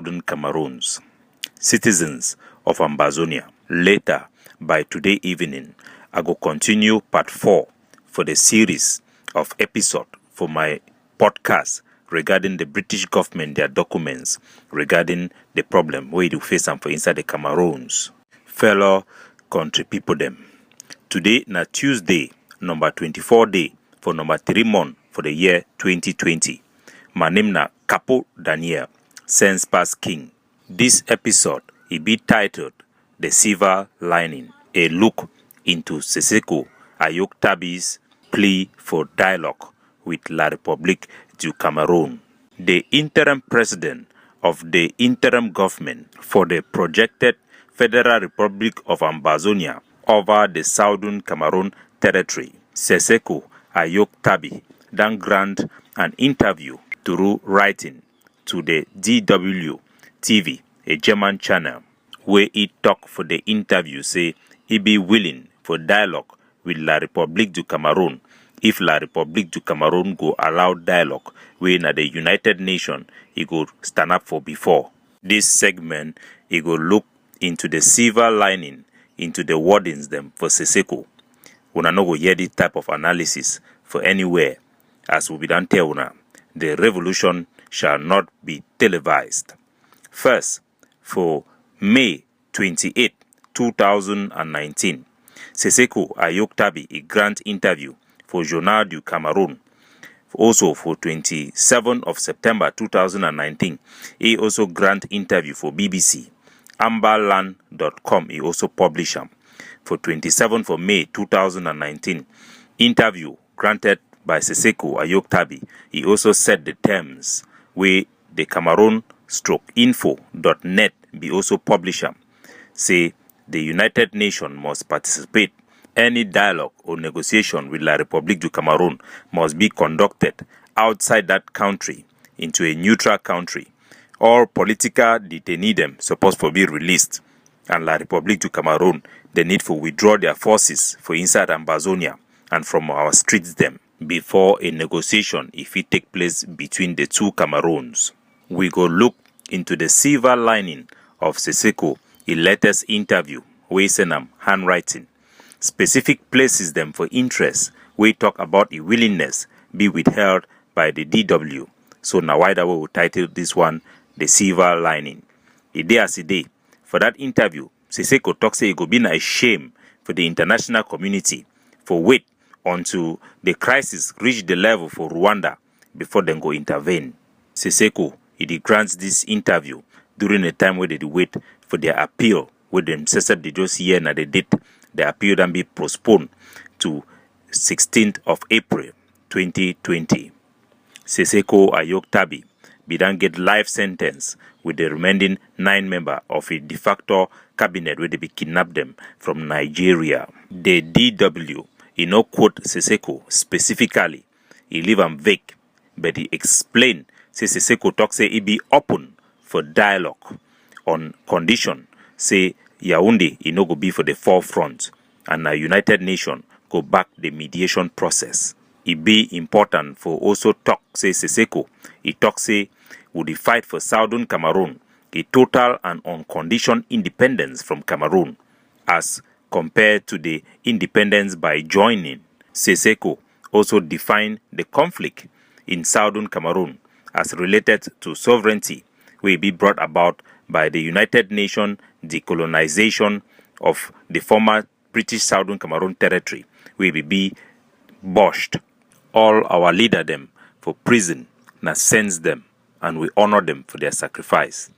Southern Cameroons, citizens of Ambazonia. Later, by today evening, I will continue part 4 for the series of episode for my podcast regarding the British government, their documents regarding the problem where you face them for inside the Cameroons. Fellow country people them. Today na Tuesday, number 24 day for number 3 month for the year 2020. My name na Capo Daniel, Sense Pass King. This episode will be titled The Silver Lining, a look into Sisiku Ayuk Tabe's plea for dialogue with La République du Cameroon. The interim president of the interim government for the projected Federal Republic of Ambazonia over the Southern Cameroon territory, Sisiku Ayuk Tabe, then grant an interview through writing to the DW TV, a German channel, where he talk for the interview say he be willing for dialogue with La République du Cameroon if La République du Cameroon go allow dialogue when at the United Nations he go stand up for before. This segment he go look into the silver lining into the wordings them for Sisiku. Una no go hear this type of analysis for anywhere, as we be done tell una, the revolution shall not be televised. First, for May 28, 2019, Sisiku Ayuk Tabe a grant interview for Journal du Cameroun. Also for 27 of September 2019, he also grant interview for BBC. Amberland.com he also published him. For 27 for May 2019, interview granted by Sisiku Ayuk Tabe. He also set the terms where the Cameroon-info.net be also published him. Say the United Nations must participate. Any dialogue or negotiation with La République du Cameroon must be conducted outside that country into a neutral country. All political detainees them supposed to be released, and La République du Cameroon they need to withdraw their forces for inside Ambazonia and from our streets them before a negotiation if it take place between the two Cameroons. We go look into the silver lining of Sisiku in latest interview where Senam handwriting. Specific places them for interest we talk about a willingness be withheld by the DW. So now why that we will title this one The Silver Lining. A day as a day. For that interview, Sisiku talks say it go be a shame for the international community for wait until the crisis reach the level for Rwanda before they go intervene. Sisiku he grants this interview during a time where they wait for their appeal with them said they just hear na the date the appeal then be postponed to 16th of April 2020. Sisiku Ayuk Tabe be then get life sentence with the remaining 9 members of a de facto cabinet where they be kidnapped them from Nigeria. The DW he no quote Sisiku specifically. He leave him vague, but he explain say Sisiku talk say he be open for dialogue on condition say Yaoundé he no go be for the forefront and the United Nations go back the mediation process. It be important for also talk say Sisiku he talk say would he fight for Southern Cameroon a total and unconditional independence from Cameroon as compared to the independence by joining. Sisiku also defined the conflict in Southern Cameroon as related to sovereignty will be brought about by the United Nations decolonization of the former British Southern Cameroon territory will be boshed. All our leader them for prison na sends them and we honor them for their sacrifice.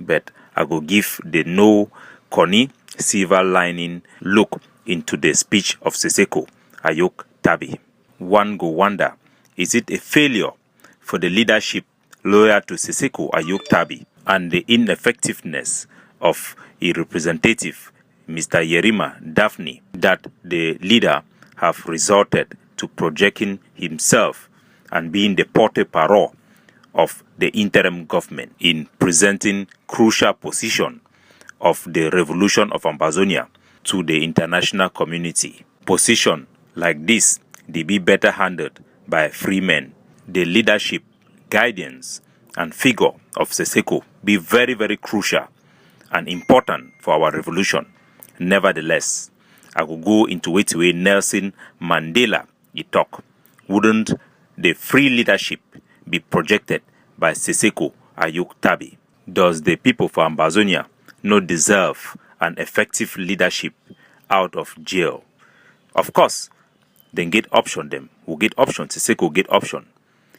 But I go give the no corny silver lining look into the speech of Sisiku Ayuk Tabe. One go wonder, is it a failure for the leadership loyal to Sisiku Ayuk Tabe and the ineffectiveness of a representative, Mr. Yerima Daphne, that the leader have resorted to projecting himself and being the porte-parole of the interim government in presenting crucial position of the revolution of Ambazonia to the international community. Position like this, they be better handled by free men. The leadership, guidance, and figure of Sisiku be very, very crucial and important for our revolution. Nevertheless, I will go into it way Nelson Mandela he talk. Wouldn't the free leadership be projected by Sisiku Ayuk Tabe? Does the people for Ambazonia not deserve an effective leadership out of jail? Of course, then get option them. Who get option? Sisiku get option.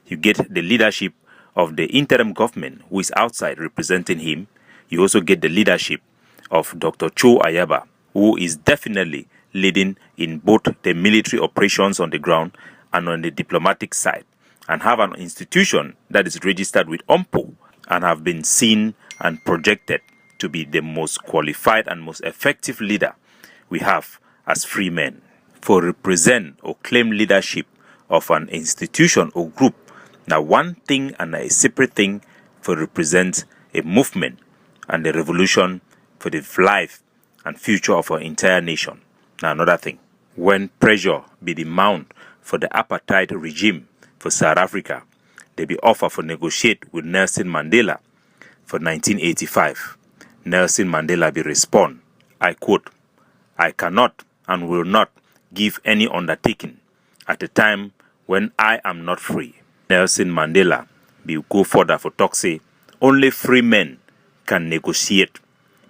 You get the leadership of the interim government who is outside representing him. You also get the leadership of Dr. Cho Ayaba, who is definitely leading in both the military operations on the ground and on the diplomatic side, and have an institution that is registered with OMPO and have been seen and projected to be the most qualified and most effective leader we have as free men. For represent or claim leadership of an institution or group, now one thing and a separate thing for represent a movement and the revolution for the life and future of our entire nation. Now another thing, when pressure be the mount for the apartheid regime for South Africa, they be offer for negotiate with Nelson Mandela for 1985. Nelson Mandela be respond, I quote, I cannot and will not give any undertaking at a time when I am not free. Nelson Mandela be go further for talk say, only free men can negotiate.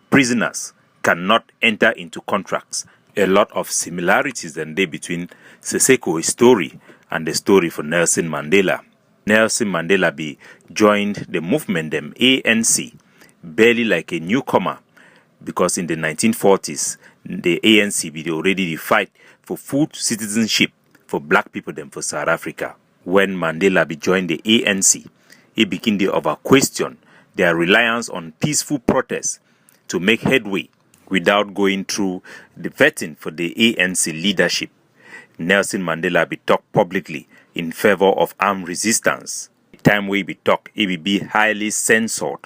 Prisoners cannot enter into contracts. A lot of similarities then there between Sisiku's story and the story for Nelson Mandela. Nelson Mandela be joined the movement them ANC barely like a newcomer, because in the 1940s the ANC be already the fight for full citizenship for black people them for South Africa. When Mandela be joined the ANC, he began to over question their reliance on peaceful protests to make headway without going through the vetting for the ANC leadership. Nelson Mandela be talk publicly in favor of armed resistance. The time we be talk, he be highly censored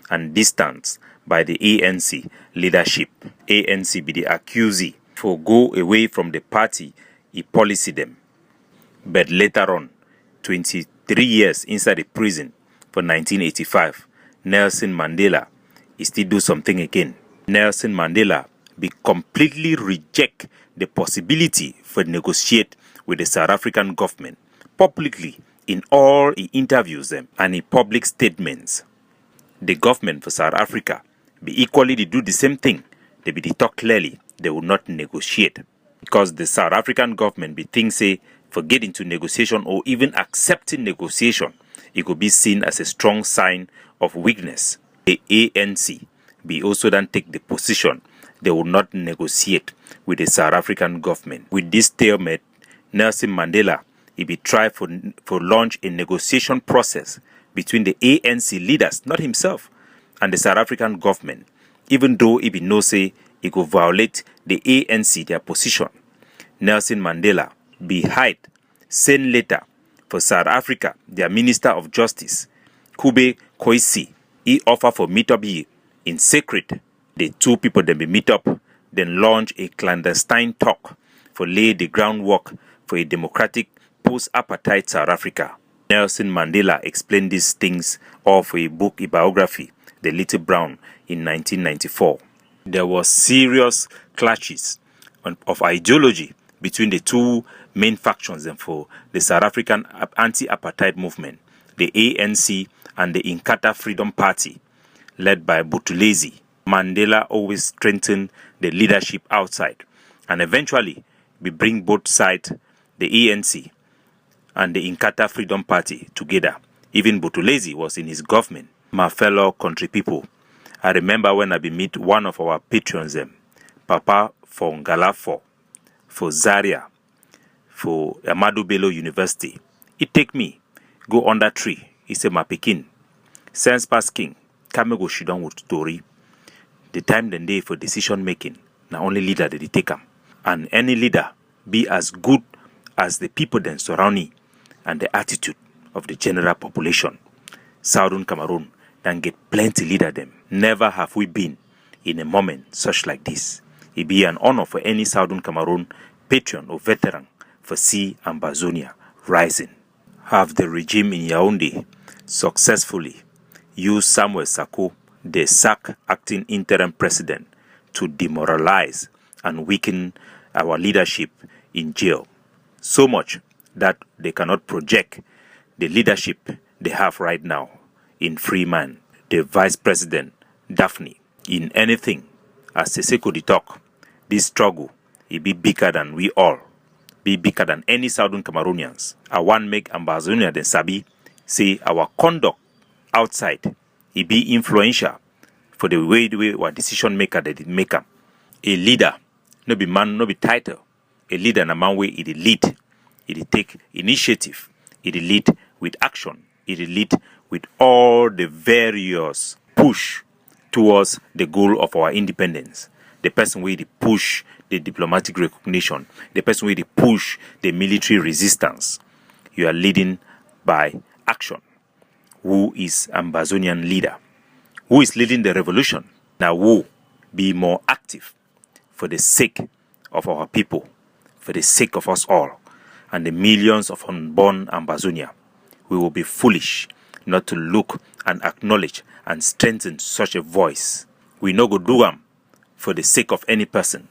and distanced by the ANC leadership. ANC be the accusee for go away from the party he policy them. But later on, 23 years inside the prison for 1985, Nelson Mandela he still do something again. Nelson Mandela be completely reject the possibility for negotiate with the South African government publicly in all he interviews them and in public statements. The government for South Africa be equally they do the same thing. They be they talk clearly they will not negotiate, because the South African government be think say for getting to negotiation or even accepting negotiation, it could be seen as a strong sign of weakness. The ANC be also then take the position they will not negotiate with the South African government. With this stalemate, Nelson Mandela he be try for launch a negotiation process between the ANC leaders, not himself, and the South African government, even though he be no say he could violate the ANC their position. Nelson Mandela be hide, send letter for South Africa, their Minister of Justice, Kube Koisi. He offer for meet up here in secret. The two people then be meet up, then launch a clandestine talk for lay the groundwork for a democratic post-apartheid South Africa. Nelson Mandela explained these things all for a book, a biography, The Little Brown, in 1994. There was serious clashes of ideology between the two main factions and for the South African anti-apartheid movement, the ANC and the Inkatha Freedom Party, led by Buthelezi. Mandela always strengthened the leadership outside, and eventually we bring both sides, the ANC and the Inkatha Freedom Party, together. Even Buthelezi was in his government. My fellow country people, I remember when I be meet one of our patrons, Papa for Ngalafo, for Zaria, for Ahmadu Bello University. He take me, go under tree. He say, my pikin, sense pass king, come go sit down with story. The time then day for decision making, now only leader that they take them. And any leader be as good as the people then surrounding and the attitude of the general population. Southern Cameroon then get plenty leader them. Never have we been in a moment such like this. It be an honor for any Southern Cameroon patron or veteran for see Ambazonia rising. Have the regime in Yaoundé successfully use Samuel Sako, the SAC acting interim president, to demoralize and weaken our leadership in jail. So much that they cannot project the leadership they have right now in Freeman, the vice president, Daphne, in anything. As Sisiku the talk, this struggle, it be bigger than we all, be bigger than any Southern Cameroonians. I want make Ambazonia den Sabi say our conduct outside, it be influential for the way our decision maker that it make them. A leader, no be man, no be title. A leader na man way it lead, it take initiative, it lead with action, it lead with all the various push towards the goal of our independence. The person way they push the diplomatic recognition, the person way they push the military resistance. You are leading by action. Who is Ambazonian leader? Who is leading the revolution? Now who be more active for the sake of our people, for the sake of us all, and the millions of unborn Ambazonia. We will be foolish not to look and acknowledge and strengthen such a voice. We no go do them for the sake of any person,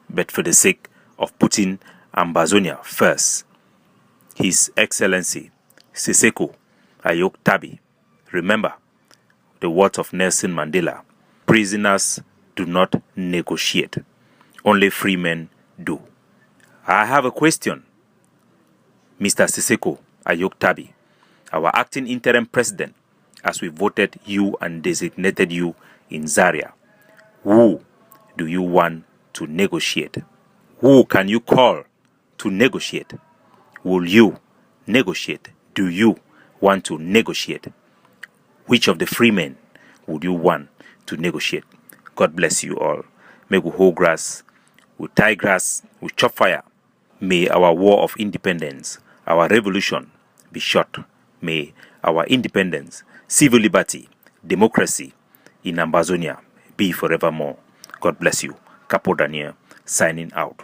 but for the sake of putting Ambazonia first. His Excellency Sisiku Ayuk Tabe. Remember the words of Nelson Mandela: prisoners do not negotiate, only free men do. I have a question, Mr. Sisiku Ayuk Tabe, our acting interim president, as we voted you and designated you in Zaria. Who do you want to negotiate? Who can you call to negotiate? Will you negotiate? Do you want to negotiate? Which of the free men would you want to negotiate? God bless you all. May we hoe grass, we tie grass, we chop fire. May our war of independence, our revolution be short. May our independence, civil liberty, democracy in Ambazonia be forevermore. God bless you. Capo Daniel, signing out.